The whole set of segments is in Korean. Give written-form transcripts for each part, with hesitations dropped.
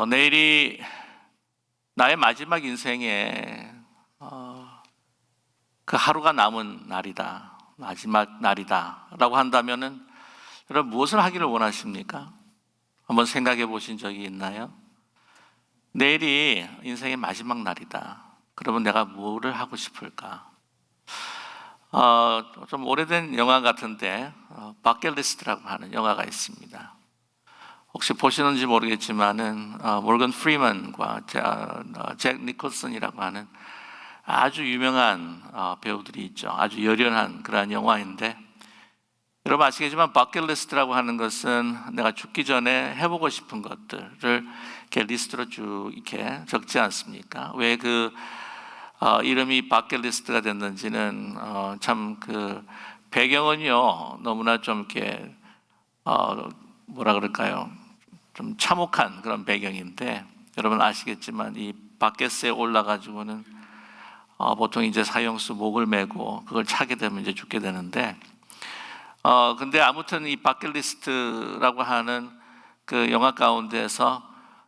내일이 나의 마지막 인생에 그 하루가 남은 날이다, 마지막 날이다 라고 한다면은 여러분 무엇을 하기를 원하십니까? 한번 생각해 보신 적이 있나요? 내일이 인생의 마지막 날이다. 그러면 내가 뭐를 하고 싶을까? 좀 오래된 영화 같은데 버킷리스트라고 하는 영화가 있습니다. 혹시 보시는지 모르겠지만은 모건 프리먼과 잭 니콜슨이라고 하는 아주 유명한 배우들이 있죠. 아주 열연한 그러한 영화인데, 여러분 아시겠지만 버킷리스트라고 하는 것은 내가 죽기 전에 해보고 싶은 것들을 이렇게 리스트로 쭉 이렇게 적지 않습니까? 왜 그 이름이 버킷리스트가 됐는지는 참 그 배경은요 너무나 좀 이렇게 뭐라 그럴까요? 좀 참혹한 그런 배경인데, 여러분 아시겠지만 이 바켓에 올라가지고는 보통 이제 사형수 목을 메고 그걸 차게 되면 이제 죽게 되는데, 근데 아무튼 이 버킷리스트라고 하는 그 영화 가운데서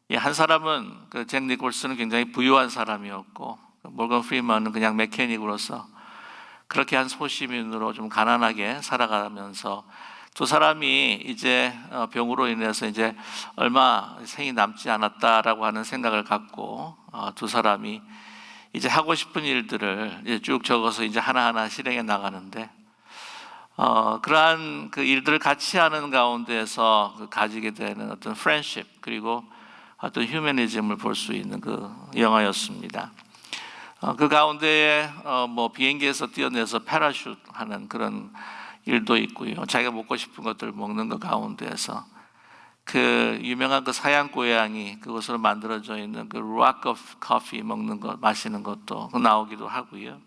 이 한 사람은 그 잭 니콜슨은 굉장히 부유한 사람이었고, 모건 프리먼은 그냥 메케닉으로서 그렇게 한 소시민으로 좀 가난하게 살아가면서 두 사람이 이제 병으로 인해서 이제 얼마 생이 남지 않았다라고 하는 생각을 갖고 두 사람이 이제 하고 싶은 일들을 이제 쭉 적어서 이제 하나하나 실행해 나가는데, 그러한 그 일들을 같이 하는 가운데서 가지게 되는 어떤 프렌십, 그리고 어떤 휴머니즘을 볼 수 있는 그 영화였습니다. 그 가운데에 뭐 비행기에서 뛰어내서 패러슈트 하는 그런 일도 있고요. 자기가 먹고 싶은 것들을 먹는 것 가운데에서 그 유명한 그 사양 고양이 그것으로 만들어져 있는 그 락 오브 커피 먹는 것, 마시는 것도 나오기도 하고요.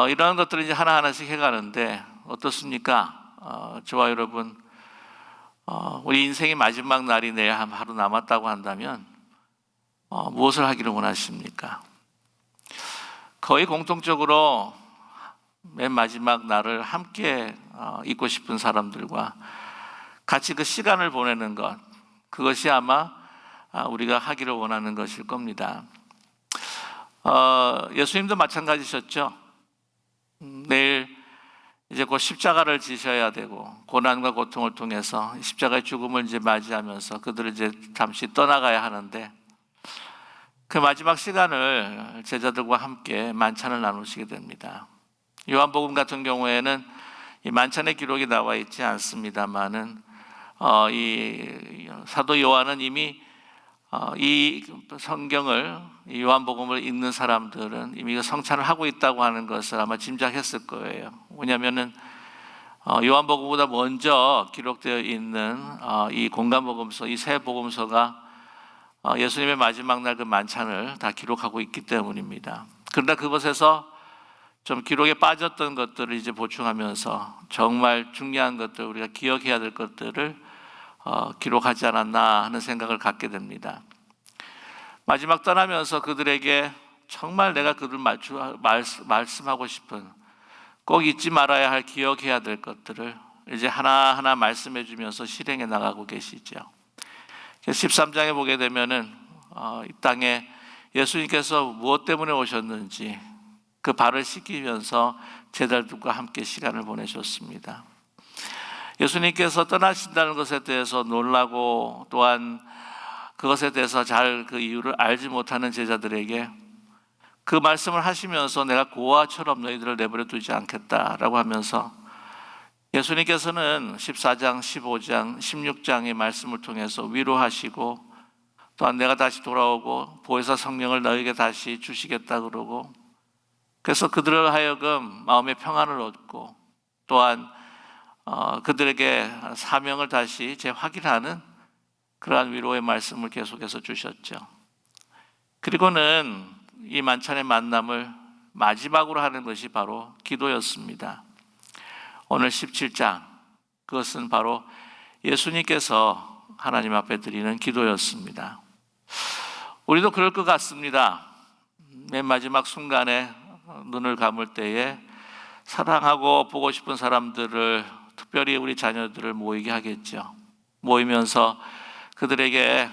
이런 것들을 이제 하나하나씩 해가는데 어떻습니까? 저와 여러분, 우리 인생의 마지막 날이 내일 하루 남았다고 한다면 무엇을 하기를 원하십니까? 거의 공통적으로 맨 마지막 날을 함께 있고 싶은 사람들과 같이 그 시간을 보내는 것, 그것이 아마 우리가 하기를 원하는 것일 겁니다. 예수님도 마찬가지셨죠. 내일 이제 곧 십자가를 지셔야 되고 고난과 고통을 통해서 십자가의 죽음을 이제 맞이하면서 그들을 이제 잠시 떠나가야 하는데, 그 마지막 시간을 제자들과 함께 만찬을 나누시게 됩니다. 요한복음 같은 경우에는 이 만찬의 기록이 나와 있지 않습니다만은 이 사도 요한은 이미 이 성경을, 이 요한복음을 읽는 사람들은 이미 성찬을 하고 있다고 하는 것을 아마 짐작했을 거예요. 왜냐하면은 요한복음보다 먼저 기록되어 있는 이 공간복음서, 이 세 복음서가 예수님의 마지막 날 그 만찬을 다 기록하고 있기 때문입니다. 그러나 그것에서 좀 기록에 빠졌던 것들을 이제 보충하면서 정말 중요한 것들, 우리가 기억해야 될 것들을 기록하지 않았나 하는 생각을 갖게 됩니다. 마지막 떠나면서 그들에게 정말 내가 그들 말씀하고 싶은, 꼭 잊지 말아야 할, 기억해야 될 것들을 이제 하나하나 말씀해 주면서 실행해 나가고 계시죠. 13장에 보게 되면은 이 땅에 예수님께서 무엇 때문에 오셨는지 그 발을 씻기면서 제자들과 함께 시간을 보내셨습니다. 예수님께서 떠나신다는 것에 대해서 놀라고, 또한 그것에 대해서 잘 그 이유를 알지 못하는 제자들에게 그 말씀을 하시면서 내가 고아처럼 너희들을 내버려 두지 않겠다라고 하면서 예수님께서는 14장, 15장, 16장의 말씀을 통해서 위로하시고, 또한 내가 다시 돌아오고 보혜사 성령을 너희에게 다시 주시겠다 그러고, 그래서 그들을 하여금 마음의 평안을 얻고, 또한 그들에게 사명을 다시 재확인하는 그러한 위로의 말씀을 계속해서 주셨죠. 그리고는 이 만찬의 만남을 마지막으로 하는 것이 바로 기도였습니다. 오늘 17장, 그것은 바로 예수님께서 하나님 앞에 드리는 기도였습니다. 우리도 그럴 것 같습니다. 맨 마지막 순간에 눈을 감을 때에 사랑하고 보고 싶은 사람들을, 특별히 우리 자녀들을 모이게 하겠죠. 모이면서 그들에게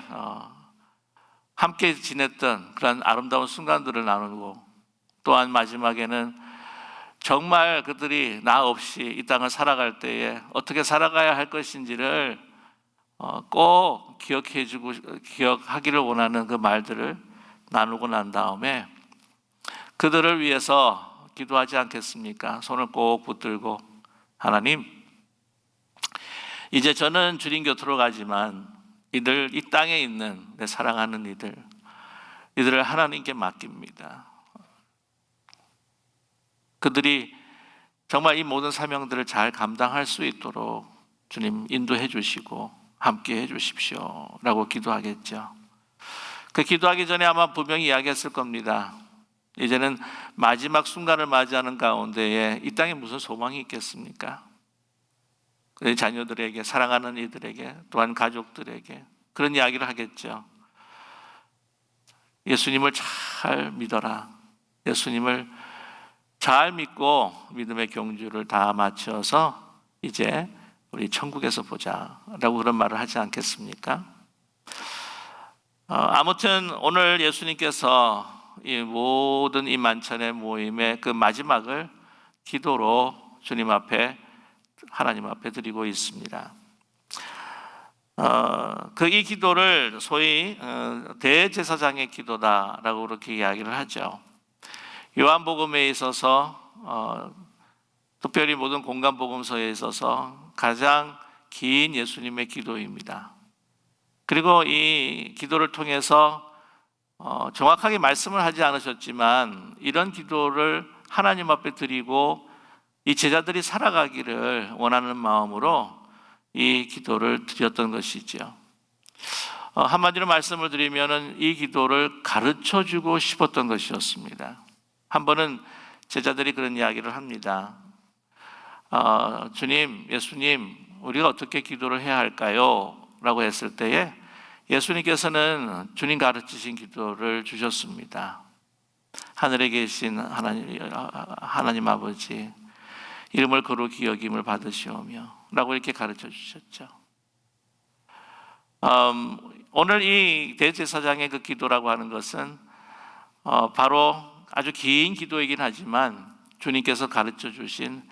함께 지냈던 그런 아름다운 순간들을 나누고, 또한 마지막에는 정말 그들이 나 없이 이 땅을 살아갈 때에 어떻게 살아가야 할 것인지를 꼭 기억하기를 원하는 그 말들을 나누고 난 다음에 그들을 위해서 기도하지 않겠습니까? 손을 꼭 붙들고, 하나님, 이제 저는 주님 곁으로 가지만 이 땅에 있는 내 사랑하는 이들을 하나님께 맡깁니다. 그들이 정말 이 모든 사명들을 잘 감당할 수 있도록 주님 인도해 주시고 함께 해 주십시오 라고 기도하겠죠. 그 기도하기 전에 아마 분명히 이야기했을 겁니다. 이제는 마지막 순간을 맞이하는 가운데에 이 땅에 무슨 소망이 있겠습니까? 그 자녀들에게, 사랑하는 이들에게, 또한 가족들에게 그런 이야기를 하겠죠. 예수님을 잘 믿어라. 예수님을 잘 믿고 믿음의 경주를 다 마쳐서 이제 우리 천국에서 보자 라고 그런 말을 하지 않겠습니까? 아무튼 오늘 예수님께서 이 모든 이 만찬의 모임의 그 마지막을 기도로 주님 앞에, 하나님 앞에 드리고 있습니다. 이 기도를 소위 대제사장의 기도다라고 그렇게 이야기를 하죠. 요한복음에 있어서 특별히 모든 공간복음서에 있어서 가장 긴 예수님의 기도입니다. 그리고 이 기도를 통해서 정확하게 말씀을 하지 않으셨지만 이런 기도를 하나님 앞에 드리고 이 제자들이 살아가기를 원하는 마음으로 이 기도를 드렸던 것이죠. 한마디로 말씀을 드리면 이 기도를 가르쳐주고 싶었던 것이었습니다. 한 번은 제자들이 그런 이야기를 합니다. 주님, 예수님, 우리가 어떻게 기도를 해야 할까요? 라고 했을 때에 예수님께서는 주님 가르치신 기도를 주셨습니다. 하늘에 계신 하나님 아버지, 이름을 거룩히 여김을 받으시오며 라고 이렇게 가르쳐 주셨죠. 오늘 이 대제사장의 그 기도라고 하는 것은 바로 아주 긴 기도이긴 하지만 주님께서 가르쳐 주신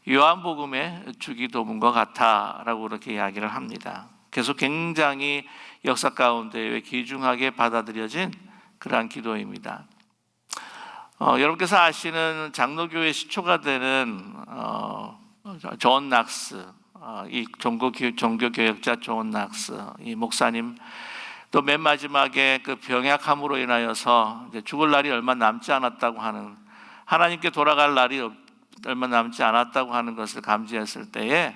요한복음의 주기도문과 같다라고 그렇게 이야기를 합니다. 그래서 굉장히 역사 가운데 귀중하게 받아들여진 그러한 기도입니다. 여러분께서 아시는 장로교의 시초가 되는 존 낙스, 이 종교개혁자 존 낙스, 이 목사님, 또 맨 마지막에 그 병약함으로 인하여서 이제 죽을 날이 얼마 남지 않았다고 하는, 하나님께 돌아갈 날이 얼마 남지 않았다고 하는 것을 감지했을 때에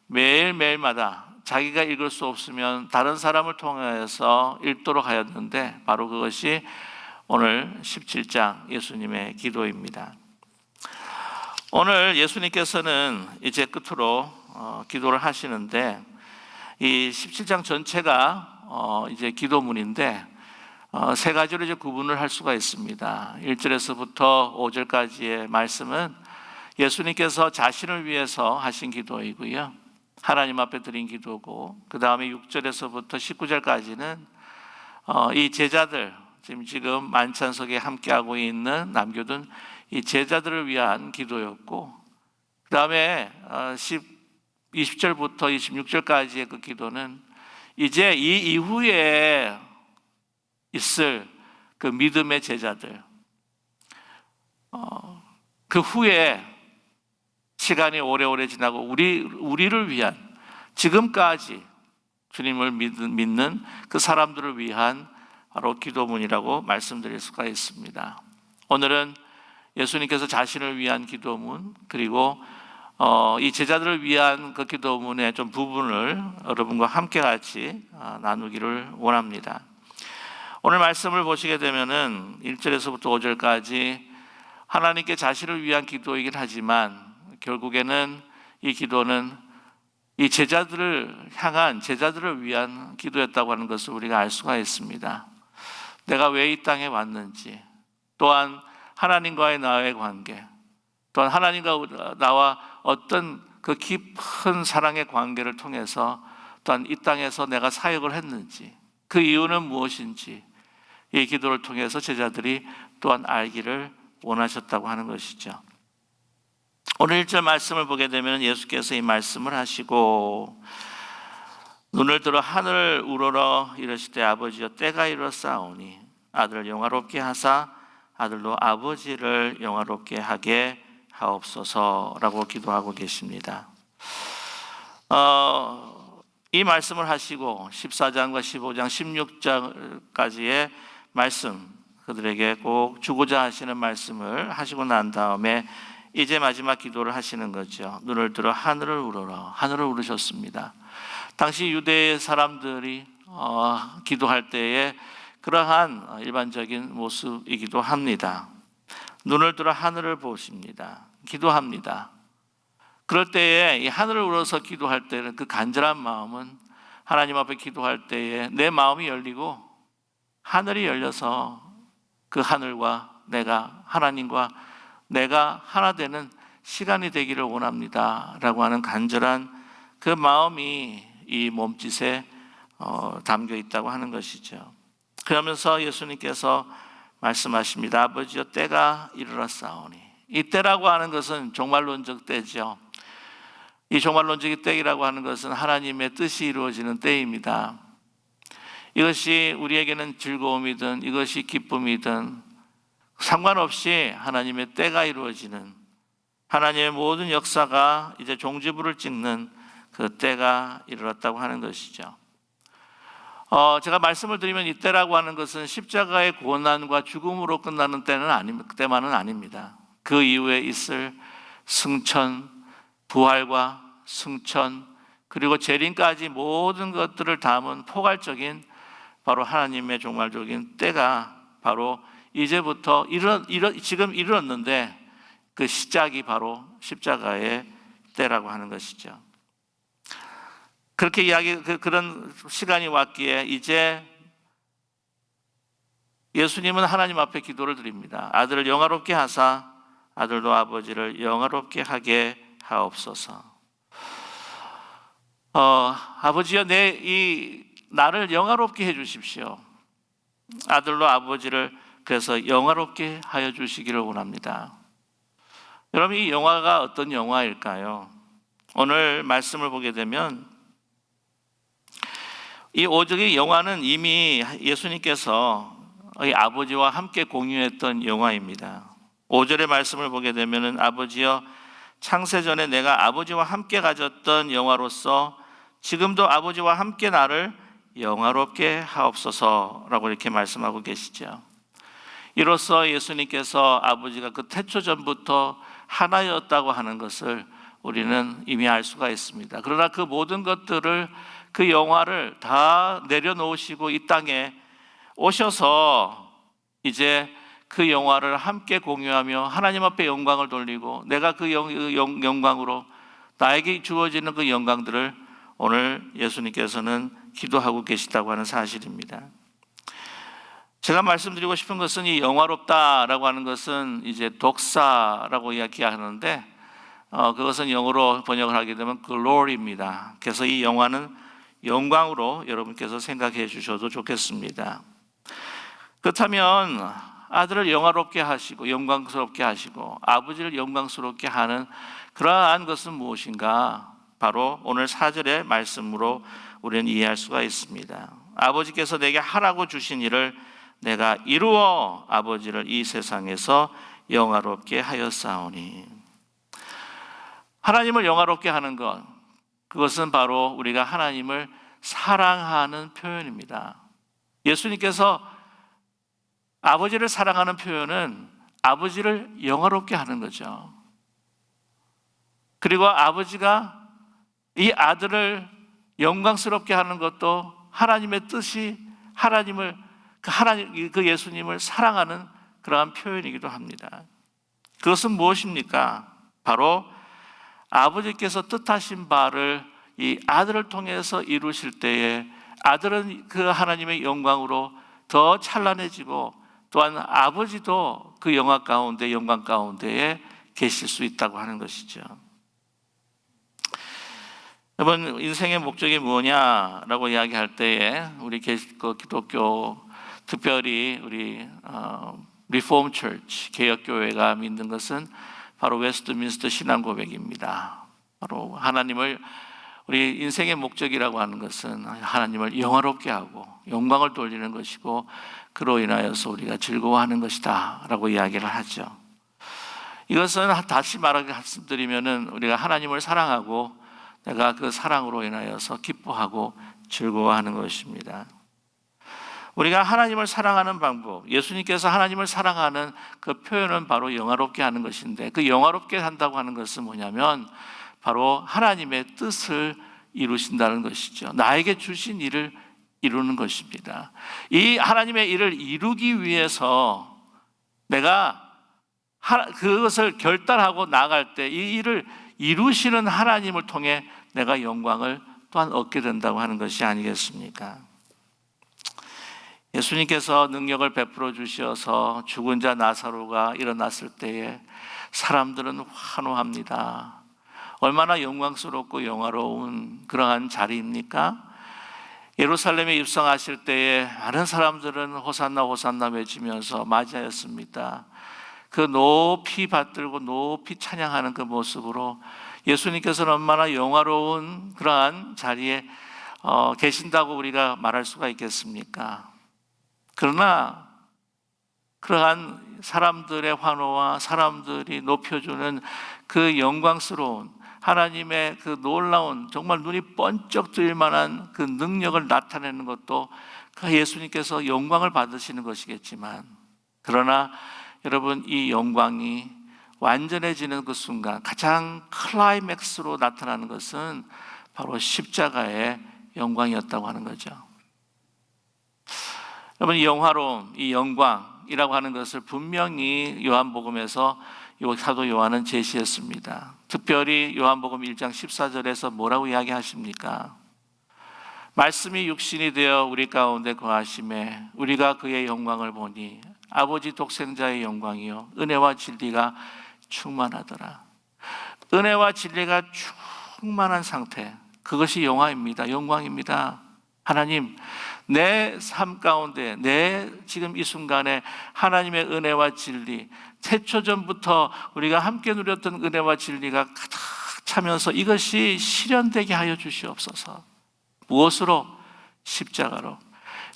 매일매일마다 자기가 읽을 수 없으면 다른 사람을 통해서 읽도록 하였는데 바로 그것이 오늘 17장 예수님의 기도입니다. 오늘 예수님께서는 이제 끝으로 기도를 하시는데 이 17장 전체가 이제 기도문인데 세 가지로 이제 구분을 할 수가 있습니다. 1절에서부터 5절까지의 말씀은 예수님께서 자신을 위해서 하신 기도이고요. 하나님 앞에 드린 기도고, 그 다음에 6절에서부터 19절까지는 이 제자들, 지금 만찬석에 함께하고 있는 남겨둔 이 제자들을 위한 기도였고, 그 다음에 20절부터 26절까지의 그 기도는 이제 이 이후에 있을 그 믿음의 제자들, 그 후에 시간이 오래오래 지나고 우리를 위한, 지금까지 주님을 믿는 그 사람들을 위한 바로 기도문이라고 말씀드릴 수가 있습니다. 오늘은 예수님께서 자신을 위한 기도문, 그리고 이 제자들을 위한 그 기도문의 좀 부분을 여러분과 함께 같이 나누기를 원합니다. 오늘 말씀을 보시게 되면은 1절에서부터 5절까지 하나님께 자신을 위한 기도이긴 하지만 결국에는 이 기도는 이 제자들을 향한, 제자들을 위한 기도였다고 하는 것을 우리가 알 수가 있습니다. 내가 왜 이 땅에 왔는지, 또한 하나님과의 나의 관계, 또한 하나님과 나와 어떤 그 깊은 사랑의 관계를 통해서 또한 이 땅에서 내가 사역을 했는지, 그 이유는 무엇인지 이 기도를 통해서 제자들이 또한 알기를 원하셨다고 하는 것이죠. 오늘 1절 말씀을 보게 되면 예수께서 이 말씀을 하시고 눈을 들어 하늘을 우러러 이르시되 아버지여 때가 이르렀사오니 아들을 영화롭게 하사 아들로 아버지를 영화롭게 하게 하옵소서라고 기도하고 계십니다. 이 말씀을 하시고 14장과 15장, 16장까지의 말씀, 그들에게 꼭 주고자 하시는 말씀을 하시고 난 다음에 이제 마지막 기도를 하시는 거죠. 눈을 들어 하늘을 우러러, 하늘을 우르셨습니다. 당시 유대 사람들이 기도할 때에 그러한 일반적인 모습이기도 합니다. 눈을 들어 하늘을 보십니다. 기도합니다. 그럴 때에 이 하늘을 우러서 기도할 때는 그 간절한 마음은 하나님 앞에 기도할 때에 내 마음이 열리고 하늘이 열려서 그 하늘과 내가, 하나님과 내가 하나 되는 시간이 되기를 원합니다 라고 하는 간절한 그 마음이 이 몸짓에 담겨 있다고 하는 것이죠. 그러면서 예수님께서 말씀하십니다. 아버지여 때가 이르렀사오니. 이 때라고 하는 것은 종말론적 때죠. 이 종말론적인 때라고 하는 것은 하나님의 뜻이 이루어지는 때입니다. 이것이 우리에게는 즐거움이든 이것이 기쁨이든 상관없이 하나님의 때가 이루어지는, 하나님의 모든 역사가 이제 종지부를 찍는 그 때가 이르렀다고 하는 것이죠. 제가 말씀을 드리면 이 때라고 하는 것은 십자가의 고난과 죽음으로 끝나는 때만은 아닙니다. 그 이후에 있을 승천, 부활과 승천, 그리고 재림까지 모든 것들을 담은 포괄적인 바로 하나님의 종말적인 때가 바로 이제부터 지금 이르렀는데 그 시작이 바로 십자가의 때라고 하는 것이죠. 그렇게 그런 시간이 왔기에 이제 예수님은 하나님 앞에 기도를 드립니다. 아들을 영화롭게 하사 아들도 아버지를 영화롭게 하게 하옵소서. 아버지여 나를 영화롭게 해 주십시오. 아들로 아버지를 그래서 영화롭게 하여 주시기를 원합니다. 여러분, 이 영화가 어떤 영화일까요? 오늘 말씀을 보게 되면 이 오적의 영화는 이미 예수님께서 아버지와 함께 공유했던 영화입니다. 5절의 말씀을 보게 되면 아버지여 창세전에 내가 아버지와 함께 가졌던 영화로서 지금도 아버지와 함께 나를 영화롭게 하옵소서라고 이렇게 말씀하고 계시죠. 이로써 예수님께서 아버지가 그 태초전부터 하나였다고 하는 것을 우리는 이미 알 수가 있습니다. 그러나 그 모든 것들을, 그 영화를 다 내려놓으시고 이 땅에 오셔서 이제 그 영화를 함께 공유하며 하나님 앞에 영광을 돌리고 내가 그 영광으로 나에게 주어지는 그 영광들을 오늘 예수님께서는 기도하고 계시다고 하는 사실입니다. 제가 말씀드리고 싶은 것은 이 영화롭다라고 하는 것은 이제 독사라고 이야기하는데 그것은 영어로 번역을 하게 되면 glory입니다. 그래서 이 영화는 영광으로 여러분께서 생각해 주셔도 좋겠습니다. 그렇다면 아들을 영화롭게 하시고 영광스럽게 하시고 아버지를 영광스럽게 하는 그러한 것은 무엇인가? 바로 오늘 4절의 말씀으로 우리는 이해할 수가 있습니다. 아버지께서 내게 하라고 주신 일을 내가 이루어 아버지를 이 세상에서 영화롭게 하였사오니. 하나님을 영화롭게 하는 것, 그것은 바로 우리가 하나님을 사랑하는 표현입니다. 예수님께서 아버지를 사랑하는 표현은 아버지를 영화롭게 하는 거죠. 그리고 아버지가 이 아들을 영광스럽게 하는 것도 하나님의 뜻이 그 예수님을 사랑하는 그러한 표현이기도 합니다. 그것은 무엇입니까? 바로 아버지께서 뜻하신 바를 이 아들을 통해서 이루실 때에 아들은 그 하나님의 영광으로 더 찬란해지고 또한 아버지도 그 영광 가운데에 계실 수 있다고 하는 것이죠. 여러분, 인생의 목적이 뭐냐라고 이야기할 때에 우리 기독교, 특별히 우리 리폼 처치, 개혁교회가 믿는 것은 바로 웨스트민스터 신앙 고백입니다. 바로 하나님을, 우리 인생의 목적이라고 하는 것은 하나님을 영화롭게 하고 영광을 돌리는 것이고, 그로 인하여서 우리가 즐거워하는 것이다 라고 이야기를 하죠. 이것은 다시 말씀드리면은 우리가 하나님을 사랑하고 내가 그 사랑으로 인하여서 기뻐하고 즐거워하는 것입니다. 우리가 하나님을 사랑하는 방법, 예수님께서 하나님을 사랑하는 그 표현은 바로 영화롭게 하는 것인데, 그 영화롭게 한다고 하는 것은 뭐냐면 바로 하나님의 뜻을 이루신다는 것이죠. 나에게 주신 일을 이루는 것입니다. 이 하나님의 일을 이루기 위해서 내가 그것을 결단하고 나아갈 때 이 일을 이루시는 하나님을 통해 내가 영광을 또한 얻게 된다고 하는 것이 아니겠습니까? 예수님께서 능력을 베풀어 주셔서 죽은 자 나사로가 일어났을 때에 사람들은 환호합니다. 얼마나 영광스럽고 영화로운 그러한 자리입니까? 예루살렘에 입성하실 때에 많은 사람들은 호산나 호산나 외치면서 맞이하였습니다. 그 높이 받들고 높이 찬양하는 그 모습으로 예수님께서는 얼마나 영화로운 그러한 자리에 계신다고 우리가 말할 수가 있겠습니까? 그러나 그러한 사람들의 환호와 사람들이 높여주는 그 영광스러운 하나님의 그 놀라운, 정말 눈이 번쩍 뜨일 만한 그 능력을 나타내는 것도 그 예수님께서 영광을 받으시는 것이겠지만, 그러나 여러분, 이 영광이 완전해지는 그 순간 가장 클라이맥스로 나타나는 것은 바로 십자가의 영광이었다고 하는 거죠. 여러분, 이 영화로움, 이 영광이라고 하는 것을 분명히 요한복음에서 사도 요한은 제시했습니다. 특별히 요한복음 1장 14절에서 뭐라고 이야기하십니까? 말씀이 육신이 되어 우리 가운데 거하심에 우리가 그의 영광을 보니 아버지 독생자의 영광이요 은혜와 진리가 충만하더라. 은혜와 진리가 충만한 상태, 그것이 영화입니다. 영광입니다. 하나님, 내 삶 가운데, 내 지금 이 순간에 하나님의 은혜와 진리, 태초전부터 우리가 함께 누렸던 은혜와 진리가 가득 차면서 이것이 실현되게 하여 주시옵소서. 무엇으로? 십자가로.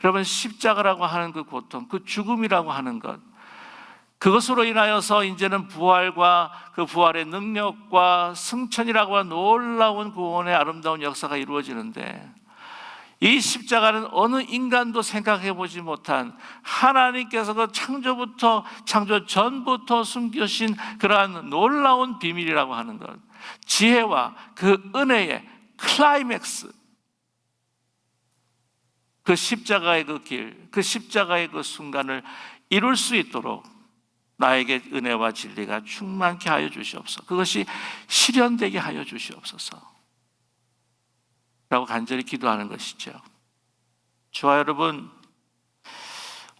여러분, 십자가라고 하는 그 고통, 그 죽음이라고 하는 것, 그것으로 인하여서 이제는 부활과 그 부활의 능력과 승천이라고 하는 놀라운 구원의 아름다운 역사가 이루어지는데, 이 십자가는 어느 인간도 생각해 보지 못한 하나님께서 그 창조 전부터 숨기신 그러한 놀라운 비밀이라고 하는 것, 지혜와 그 은혜의 클라이맥스, 그 십자가의 그 길, 그 십자가의 그 순간을 이룰 수 있도록 나에게 은혜와 진리가 충만케 하여 주시옵소서. 그것이 실현되게 하여 주시옵소서 라고 간절히 기도하는 것이죠. 저와 여러분,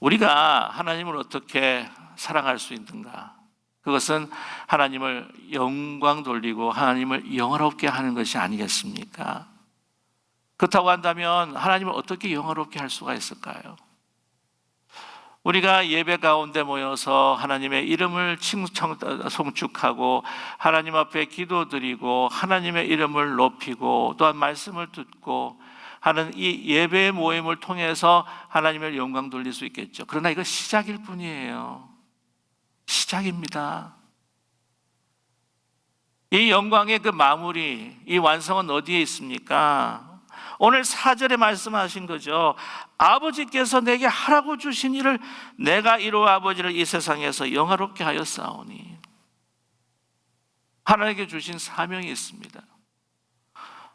우리가 하나님을 어떻게 사랑할 수 있는가? 그것은 하나님을 영광 돌리고 하나님을 영화롭게 하는 것이 아니겠습니까? 그렇다고 한다면 하나님을 어떻게 영화롭게 할 수가 있을까요? 우리가 예배 가운데 모여서 하나님의 이름을 송축하고 하나님 앞에 기도드리고 하나님의 이름을 높이고 또한 말씀을 듣고 하는 이 예배의 모임을 통해서 하나님의 영광 돌릴 수 있겠죠. 그러나 이거 시작일 뿐이에요. 시작입니다. 이 영광의 그 마무리, 이 완성은 어디에 있습니까? 오늘 4절에 말씀하신 거죠. 아버지께서 내게 하라고 주신 일을 내가 이루어 아버지를 이 세상에서 영화롭게 하였사오니. 하나님께 주신 사명이 있습니다.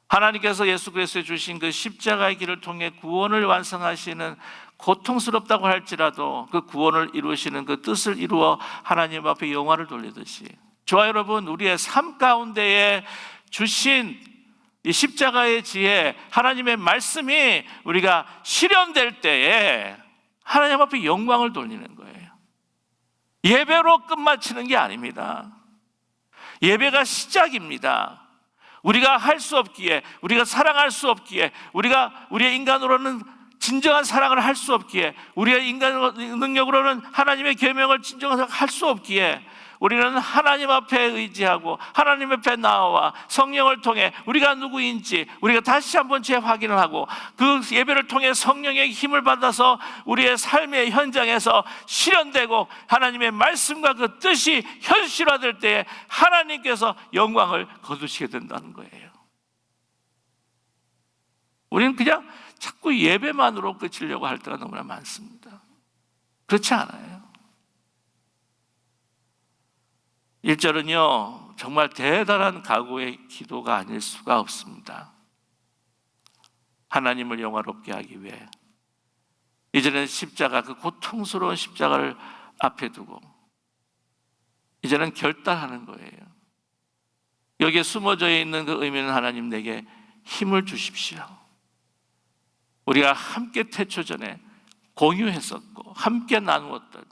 하나님께서 예수 그리스도에 주신 그 십자가의 길을 통해 구원을 완성하시는, 고통스럽다고 할지라도 그 구원을 이루시는 그 뜻을 이루어 하나님 앞에 영화를 돌리듯이, 저와 여러분, 우리의 삶 가운데에 주신 이 십자가의 지혜, 하나님의 말씀이 우리가 실현될 때에 하나님 앞에 영광을 돌리는 거예요. 예배로 끝마치는 게 아닙니다. 예배가 시작입니다. 우리가 할 수 없기에, 우리가 사랑할 수 없기에, 우리가 우리의 인간으로는 진정한 사랑을 할 수 없기에, 우리의 인간 능력으로는 하나님의 계명을 진정한 할 수 없기에, 우리는 하나님 앞에 의지하고 하나님 앞에 나와 성령을 통해 우리가 누구인지 우리가 다시 한번 재확인을 하고, 그 예배를 통해 성령의 힘을 받아서 우리의 삶의 현장에서 실현되고 하나님의 말씀과 그 뜻이 현실화될 때에 하나님께서 영광을 거두시게 된다는 거예요. 우리는 그냥 자꾸 예배만으로 끝이려고 할 때가 너무나 많습니다. 그렇지 않아요. 1절은요, 정말 대단한 각오의 기도가 아닐 수가 없습니다. 하나님을 영화롭게 하기 위해 이제는 십자가, 그 고통스러운 십자가를 앞에 두고 이제는 결단하는 거예요. 여기에 숨어져 있는 그 의미는, 하나님 내게 힘을 주십시오. 우리가 함께 태초전에 공유했었고 함께 나누었던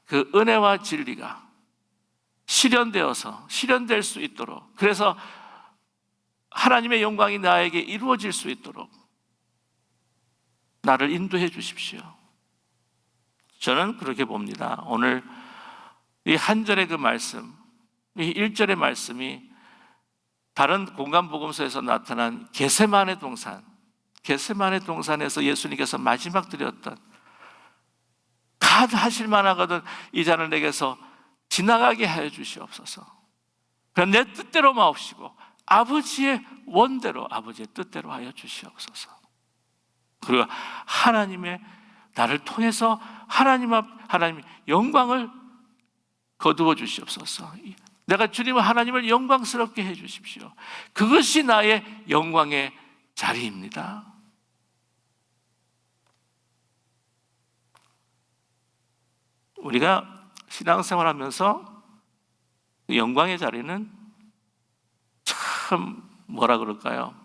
그 은혜와 진리가 실현될 수 있도록, 그래서 하나님의 영광이 나에게 이루어질 수 있도록 나를 인도해 주십시오. 저는 그렇게 봅니다. 오늘 이 한 절의 그 말씀, 이 1절의 말씀이 다른 공간복음서에서 나타난 겟세마네 동산에서 예수님께서 마지막 드렸던, 하실 만하거든 이 잔을 내게서 지나가게 하여 주시옵소서. 그럼 내 뜻대로 마옵시고 아버지의 원대로, 아버지의 뜻대로 하여 주시옵소서. 그리고 하나님의, 나를 통해서 하나님 영광을 거두어 주시옵소서. 내가 주님을, 하나님을 영광스럽게 해 주십시오. 그것이 나의 영광의 자리입니다. 우리가 신앙생활하면서 영광의 자리는 참 뭐라 그럴까요?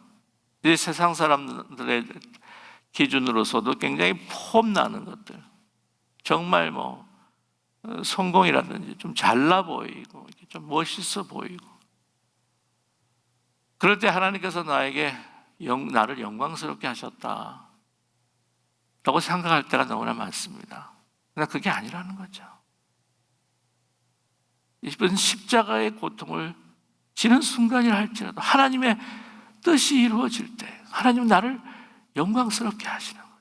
이 세상 사람들의 기준으로서도 굉장히 폼나는 것들, 정말 성공이라든지 좀 잘나 보이고 좀 멋있어 보이고, 그럴 때 하나님께서 나를 영광스럽게 하셨다 라고 생각할 때가 너무나 많습니다. 그러나 그게 아니라는 거죠. 이번 십자가의 고통을 지는 순간이라 할지라도 하나님의 뜻이 이루어질 때 하나님은 나를 영광스럽게 하시는 거죠.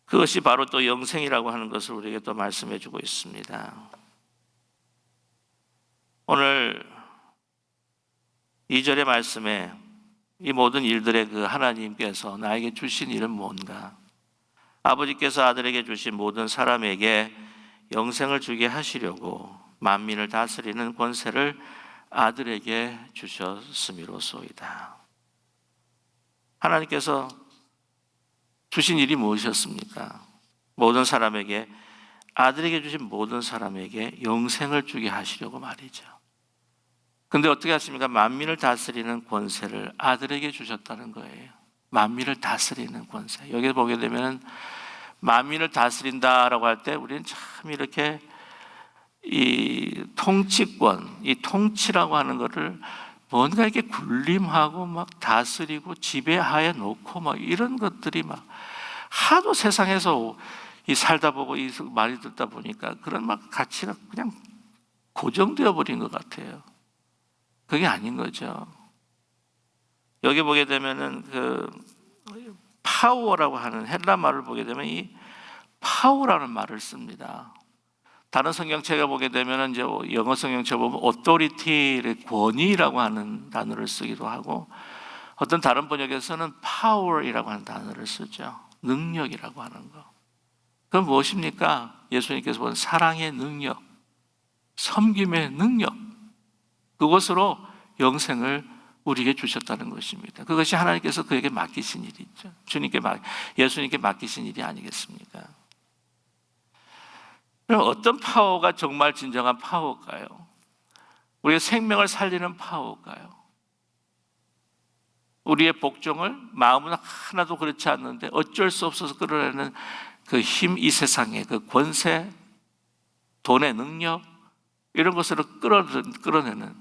그것이 바로 또 영생이라고 하는 것을 우리에게 또 말씀해 주고 있습니다. 오늘 2절의 말씀에 이 모든 일들의 그 하나님께서 나에게 주신 일은 뭔가? 아버지께서 아들에게 주신 모든 사람에게 영생을 주게 하시려고 만민을 다스리는 권세를 아들에게 주셨음이로소이다. 하나님께서 주신 일이 무엇이었습니까? 모든 사람에게, 아들에게 주신 모든 사람에게 영생을 주게 하시려고 말이죠. 근데 어떻게 하십니까? 만민을 다스리는 권세를 아들에게 주셨다는 거예요. 만민을 다스리는 권세. 여기 보게 되면 만민을 다스린다라고 할 때 우리는 참 이렇게 이 통치권, 이 통치라고 하는 것을 뭔가 이렇게 군림하고 막 다스리고 지배하에 놓고 막 이런 것들이 막 하도 세상에서 이 살다 보고 이 많이 듣다 보니까 그런 막 가치가 그냥 고정되어 버린 것 같아요. 그게 아닌 거죠. 여기 보게 되면은 그 파워라고 하는 헬라 말을 보게 되면 이 파워라는 말을 씁니다. 다른 성경책에 보게 되면은 이제 영어 성경책 보면 authority의 권위라고 하는 단어를 쓰기도 하고, 어떤 다른 번역에서는 power이라고 하는 단어를 쓰죠. 능력이라고 하는 거. 그건 무엇입니까? 예수님께서 본 사랑의 능력, 섬김의 능력, 그것으로 영생을 우리에게 주셨다는 것입니다. 그것이 하나님께서 그에게 맡기신 일이죠. 예수님께 맡기신 일이 아니겠습니까? 그럼 어떤 파워가 정말 진정한 파워일까요? 우리의 생명을 살리는 파워일까요? 우리의 복종을, 마음은 하나도 그렇지 않는데 어쩔 수 없어서 끌어내는 그 힘, 이 세상의 그 권세, 돈의 능력, 이런 것으로 끌어내는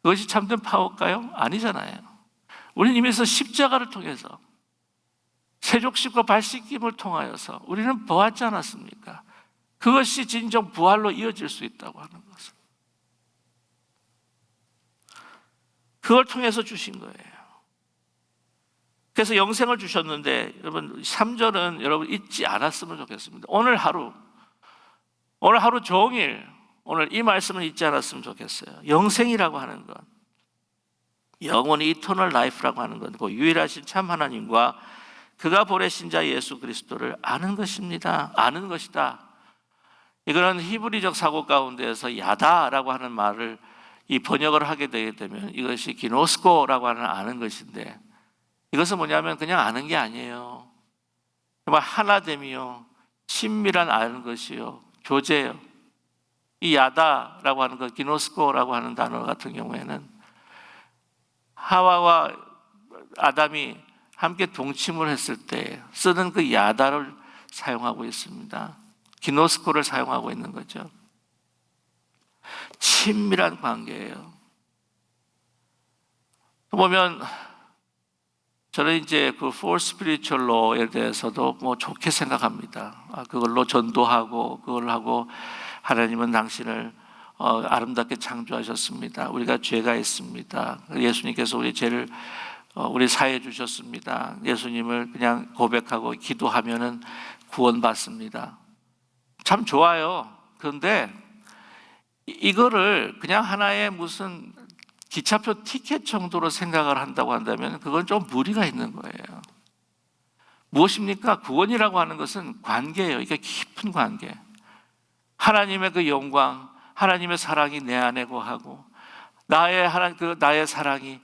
그것이 참된 파워일까요? 아니잖아요. 우리는 이미 십자가를 통해서 세족식과 발씻김을 통하여서 우리는 보았지 않았습니까? 그것이 진정 부활로 이어질 수 있다고 하는 것을. 그걸 통해서 주신 거예요. 그래서 영생을 주셨는데 여러분 3절은 여러분 잊지 않았으면 좋겠습니다. 오늘 하루 종일 오늘 이 말씀을 잊지 않았으면 좋겠어요. 영생이라고 하는 것, 영원히 이터널 라이프라고 하는 것, 그 유일하신 참 하나님과 그가 보내신 자 예수 그리스도를 아는 것입니다. 아는 것이다. 이거는 히브리적 사고 가운데에서 야다라고 하는 말을 이 번역을 하게 되게 되면 이것이 기노스코라고 하는 아는 것인데, 이것은 뭐냐면 그냥 아는 게 아니에요. 정말 하나됨이요, 친밀한 아는 것이요, 교제요. 이 야다라고 하는 것, 기노스코라고 하는 단어 같은 경우에는 하와와 아담이 함께 동침을 했을 때 쓰는 그 야다를 사용하고 있습니다. 기노스코를 사용하고 있는 거죠. 친밀한 관계예요. 보면 저는 이제 그 Four Spiritual Law에 대해서도 뭐 좋게 생각합니다. 그걸로 전도하고 그걸 하고 하나님은 당신을 아름답게 창조하셨습니다. 우리가 죄가 있습니다. 예수님께서 우리 죄를 우리 사해 주셨습니다. 예수님을 그냥 고백하고 기도하면은 구원받습니다. 참 좋아요. 그런데 이거를 그냥 하나의 무슨 기차표 티켓 정도로 생각을 한다고 한다면 그건 좀 무리가 있는 거예요. 무엇입니까? 구원이라고 하는 것은 관계예요. 이게 깊은 관계. 하나님의 그 영광, 하나님의 사랑이 내 안에 거하고 나의 사랑이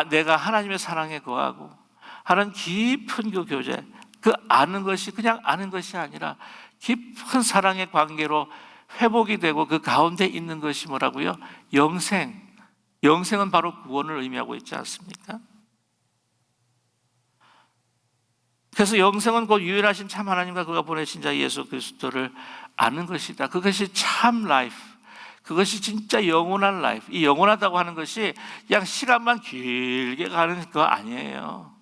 내가 하나님의 사랑에 거하고 하는 깊은 그 교제, 그 아는 것이 그냥 아는 것이 아니라 깊은 사랑의 관계로 회복이 되고 그 가운데 있는 것이 뭐라고요? 영생. 영생은 바로 구원을 의미하고 있지 않습니까? 그래서 영생은 곧 유일하신 참 하나님과 그가 보내신 자 예수 그리스도를 아는 것이다. 그것이 참 라이프, 그것이 진짜 영원한 라이프. 이 영원하다고 하는 것이 그냥 시간만 길게 가는 거 아니에요.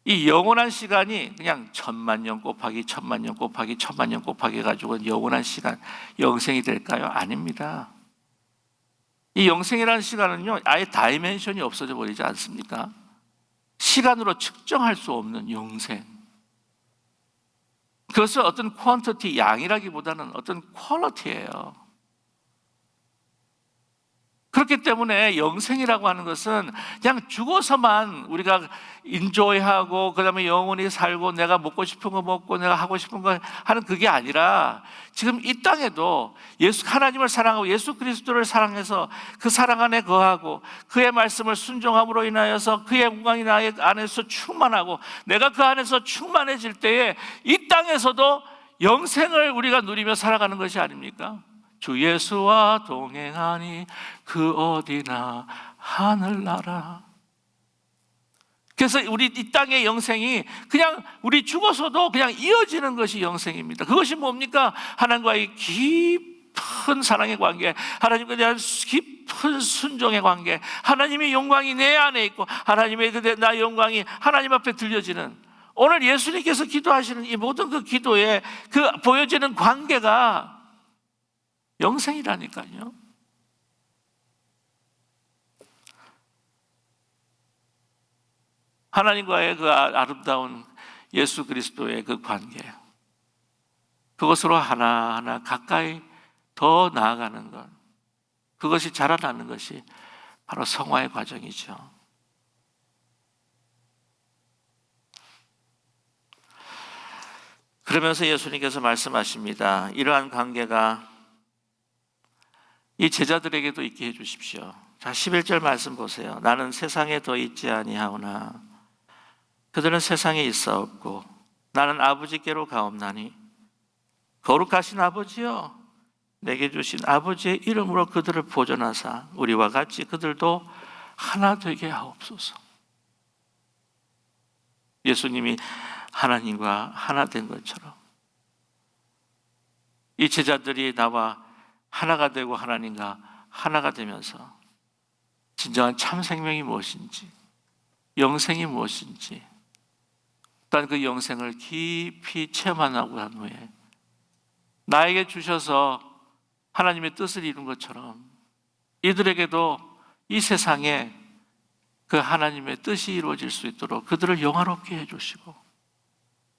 이 영원한 시간이 그냥 1000만 년 곱하기 1000만 년 곱하기 1000만 년 곱하기 해가지고 영원한 시간, 영생이 될까요? 아닙니다. 이 영생이라는 시간은요, 아예 다이멘션이 없어져 버리지 않습니까? 시간으로 측정할 수 없는 영생. 그것은 어떤 퀀티티, 양이라기보다는 어떤 퀄리티예요. 그렇기 때문에 영생이라고 하는 것은 그냥 죽어서만 우리가 인조이하고 그다음에 영원히 살고 내가 먹고 싶은 거 먹고 내가 하고 싶은 거 하는 그게 아니라 지금 이 땅에도 하나님을 사랑하고 예수 그리스도를 사랑해서 그 사랑 안에 거하고 그의 말씀을 순종함으로 인하여서 그의 영광이 나의 안에서 충만하고 내가 그 안에서 충만해질 때에 이 땅에서도 영생을 우리가 누리며 살아가는 것이 아닙니까? 주 예수와 동행하니 그 어디나 하늘나라. 그래서 우리 이 땅의 영생이 그냥 우리 죽어서도 그냥 이어지는 것이 영생입니다. 그것이 뭡니까? 하나님과의 깊은 사랑의 관계, 하나님과 대한 깊은 순종의 관계, 하나님의 영광이 내 안에 있고 하나님의 나 영광이 하나님 앞에 들려지는, 오늘 예수님께서 기도하시는 이 모든 그 기도에 그 보여지는 관계가 영생이라니까요. 하나님과의 그 아름다운 예수 그리스도의 그 관계, 그것으로 하나하나 가까이 더 나아가는 것, 그것이 자라나는 것이 바로 성화의 과정이죠. 그러면서 예수님께서 말씀하십니다. 이러한 관계가 이 제자들에게도 있게 해주십시오. 자, 11절 말씀 보세요. 나는 세상에 더 있지 아니하오나 그들은 세상에 있사옵고 나는 아버지께로 가옵나니 거룩하신 아버지여, 내게 주신 아버지의 이름으로 그들을 보존하사 우리와 같이 그들도 하나 되게 하옵소서. 예수님이 하나님과 하나 된 것처럼 이 제자들이 나와 하나가 되고 하나님과 하나가 되면서 진정한 참 생명이 무엇인지, 영생이 무엇인지, 또한 그 영생을 깊이 체험하고 난 후에 나에게 주셔서 하나님의 뜻을 이룬 것처럼 이들에게도 이 세상에 그 하나님의 뜻이 이루어질 수 있도록 그들을 영화롭게 해주시고,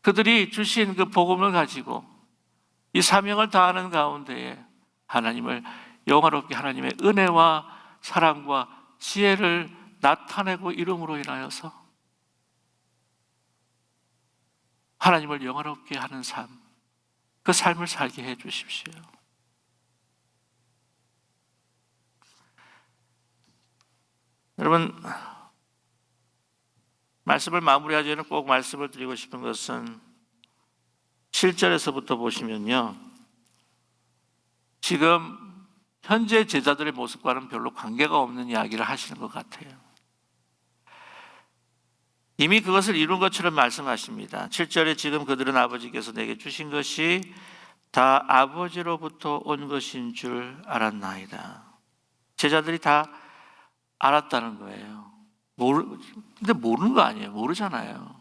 그들이 주신 그 복음을 가지고 이 사명을 다하는 가운데에 하나님을 영화롭게, 하나님의 은혜와 사랑과 지혜를 나타내고 이름으로 인하여서 하나님을 영화롭게 하는 삶, 그 삶을 살게 해 주십시오. 여러분, 말씀을 마무리하기 전에 꼭 말씀을 드리고 싶은 것은 7절에서부터 보시면요, 지금 현재 제자들의 모습과는 별로 관계가 없는 이야기를 하시는 것 같아요. 이미 그것을 이룬 것처럼 말씀하십니다. 7절에 지금 그들은 아버지께서 내게 주신 것이 다 아버지로부터 온 것인 줄 알았나이다. 제자들이 다 알았다는 거예요. 근데 모르는 거 아니에요. 모르잖아요.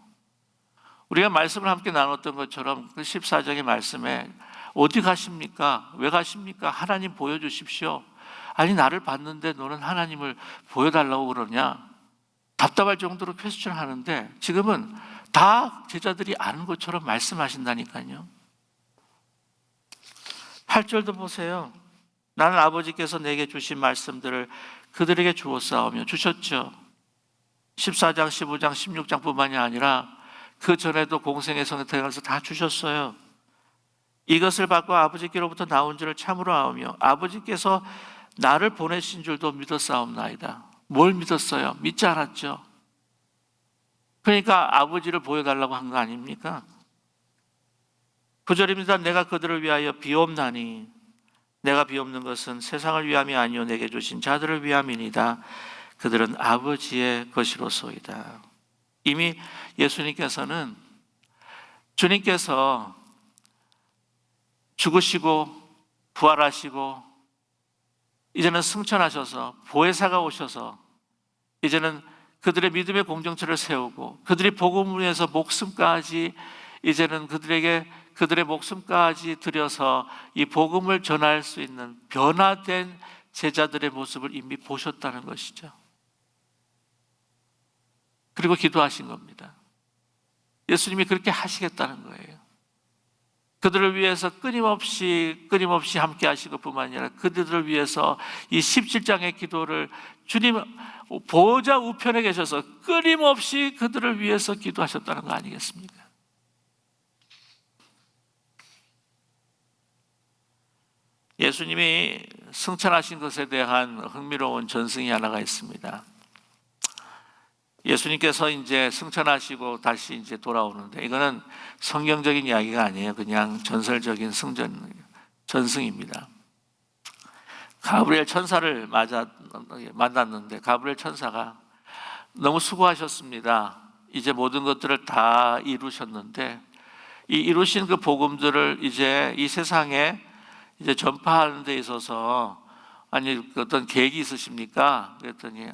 우리가 말씀을 함께 나눴던 것처럼 그 14장의 말씀에 어디 가십니까? 왜 가십니까? 하나님 보여주십시오. 아니, 나를 봤는데 너는 하나님을 보여달라고 그러냐? 답답할 정도로 퀘스천 하는데 지금은 다 제자들이 아는 것처럼 말씀하신다니까요. 8절도 보세요. 나는 아버지께서 내게 주신 말씀들을 그들에게 주었사오며, 주셨죠. 14장, 15장, 16장 뿐만이 아니라 그 전에도 공생의 성태에서 다 주셨어요. 이것을 받고 아버지께로부터 나온 줄을 참으로 아오며 아버지께서 나를 보내신 줄도 믿었사옵나이다. 뭘 믿었어요? 믿지 않았죠. 그러니까 아버지를 보여달라고 한 거 아닙니까? 9절입니다. 내가 그들을 위하여 비옵나니, 내가 비옵는 것은 세상을 위함이 아니요 내게 주신 자들을 위함이니이다. 그들은 아버지의 것이로소이다. 이미 예수님께서는 주님께서 죽으시고 부활하시고 이제는 승천하셔서 보혜사가 오셔서 이제는 그들의 믿음의 공동체를 세우고 그들이 복음을 위해서 목숨까지, 이제는 그들의 목숨까지 들여서 이 복음을 전할 수 있는 변화된 제자들의 모습을 이미 보셨다는 것이죠. 그리고 기도하신 겁니다. 예수님이 그렇게 하시겠다는 거예요. 그들을 위해서 끊임없이 함께 하시고 뿐만 아니라 그들을 위해서 이 17장의 기도를 주님 보좌 우편에 계셔서 끊임없이 그들을 위해서 기도하셨다는 거 아니겠습니까? 예수님이 승천하신 것에 대한 흥미로운 전승이 하나가 있습니다. 예수님께서 이제 승천하시고 다시 이제 돌아오는데, 이거는 성경적인 이야기가 아니에요. 그냥 전설적인 전승입니다. 가브리엘 천사를 만났는데 가브리엘 천사가 너무 수고하셨습니다. 이제 모든 것들을 다 이루셨는데 이 이루신 그 복음들을 이제 이 세상에 이제 전파하는 데 있어서 아니 어떤 계획이 있으십니까? 그랬더니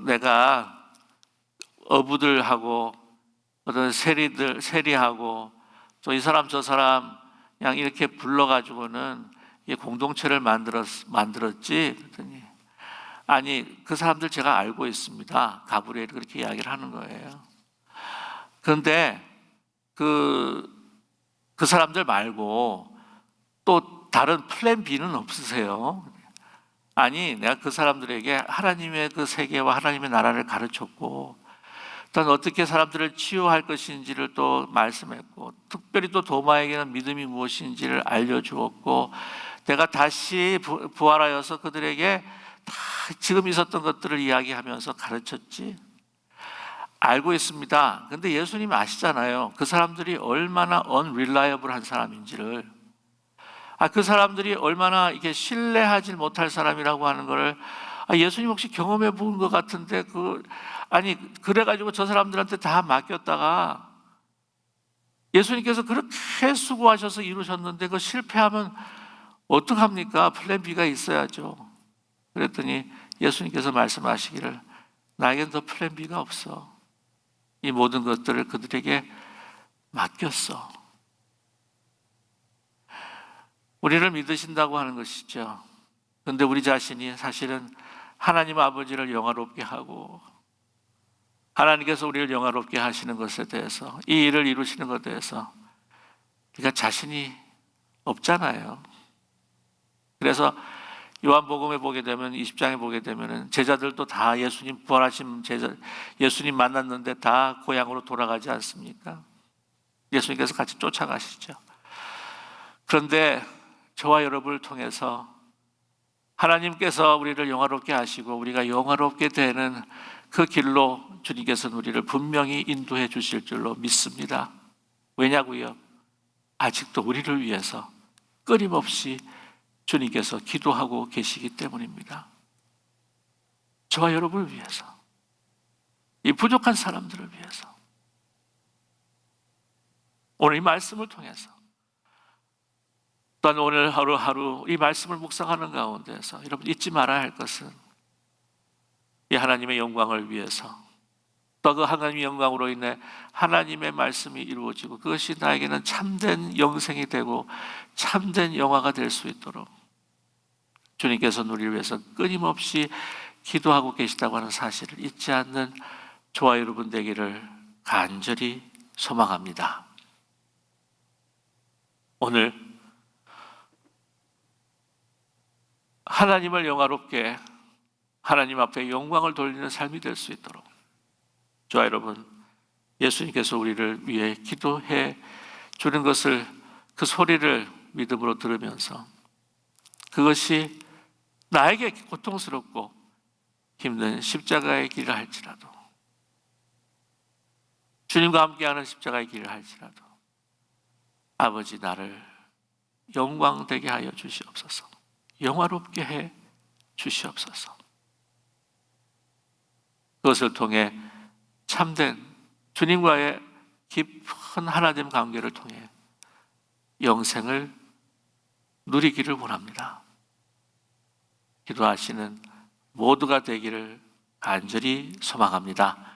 내가 어부들하고 어떤 세리하고 또 이 사람 저 사람 그냥 이렇게 불러가지고는 이 공동체를 만들었지. 그랬더니 아니 그 사람들 제가 알고 있습니다. 가브리엘이 그렇게 이야기를 하는 거예요. 그런데 그 사람들 말고 또 다른 플랜 B는 없으세요? 아니, 내가 그 사람들에게 하나님의 그 세계와 하나님의 나라를 가르쳤고 또 어떻게 사람들을 치유할 것인지를 또 말씀했고, 특별히 또 도마에게는 믿음이 무엇인지를 알려주었고, 내가 다시 부활하여서 그들에게 다 지금 있었던 것들을 이야기하면서 가르쳤지. 알고 있습니다. 근데 예수님이 아시잖아요. 그 사람들이 얼마나 unreliable한 사람인지를. 그 사람들이 얼마나 이게 신뢰하지 못할 사람이라고 하는 것을 예수님 혹시 경험해 본 것 같은데 그래가지고 저 사람들한테 다 맡겼다가 예수님께서 그렇게 수고하셔서 이루셨는데 그 실패하면 어떡합니까? 플랜 B가 있어야죠. 그랬더니 예수님께서 말씀하시기를 나에겐 더 플랜 B가 없어. 이 모든 것들을 그들에게 맡겼어. 우리를 믿으신다고 하는 것이죠. 그런데 우리 자신이 사실은 하나님 아버지를 영화롭게 하고 하나님께서 우리를 영화롭게 하시는 것에 대해서, 이 일을 이루시는 것에 대해서 우리가 자신이 없잖아요. 그래서 요한복음에 보게 되면, 20장에 보게 되면 제자들도 다 예수님 부활하신 예수님 만났는데 다 고향으로 돌아가지 않습니까? 예수님께서 같이 쫓아가시죠. 그런데 저와 여러분을 통해서 하나님께서 우리를 영화롭게 하시고 우리가 영화롭게 되는 그 길로 주님께서는 우리를 분명히 인도해 주실 줄로 믿습니다. 왜냐고요? 아직도 우리를 위해서 끊임없이 주님께서 기도하고 계시기 때문입니다. 저와 여러분을 위해서, 이 부족한 사람들을 위해서, 오늘 이 말씀을 통해서, 또한 오늘 하루하루 이 말씀을 묵상하는 가운데서 여러분 잊지 말아야 할 것은 이 하나님의 영광을 위해서, 또 그 하나님의 영광으로 인해 하나님의 말씀이 이루어지고 그것이 나에게는 참된 영생이 되고 참된 영화가 될 수 있도록 주님께서 우리를 위해서 끊임없이 기도하고 계시다고 하는 사실을 잊지 않는 저와 여러분 되기를 간절히 소망합니다. 오늘 하나님을 영화롭게 하나님 앞에 영광을 돌리는 삶이 될 수 있도록 저와 여러분, 예수님께서 우리를 위해 기도해 주는 것을, 그 소리를 믿음으로 들으면서 그것이 나에게 고통스럽고 힘든 십자가의 길을 할지라도, 주님과 함께하는 십자가의 길을 할지라도 아버지 나를 영광되게 하여 주시옵소서. 영화롭게 해 주시옵소서. 그것을 통해 참된 주님과의 깊은 하나님 관계를 통해 영생을 누리기를 원합니다. 기도하시는 모두가 되기를 간절히 소망합니다.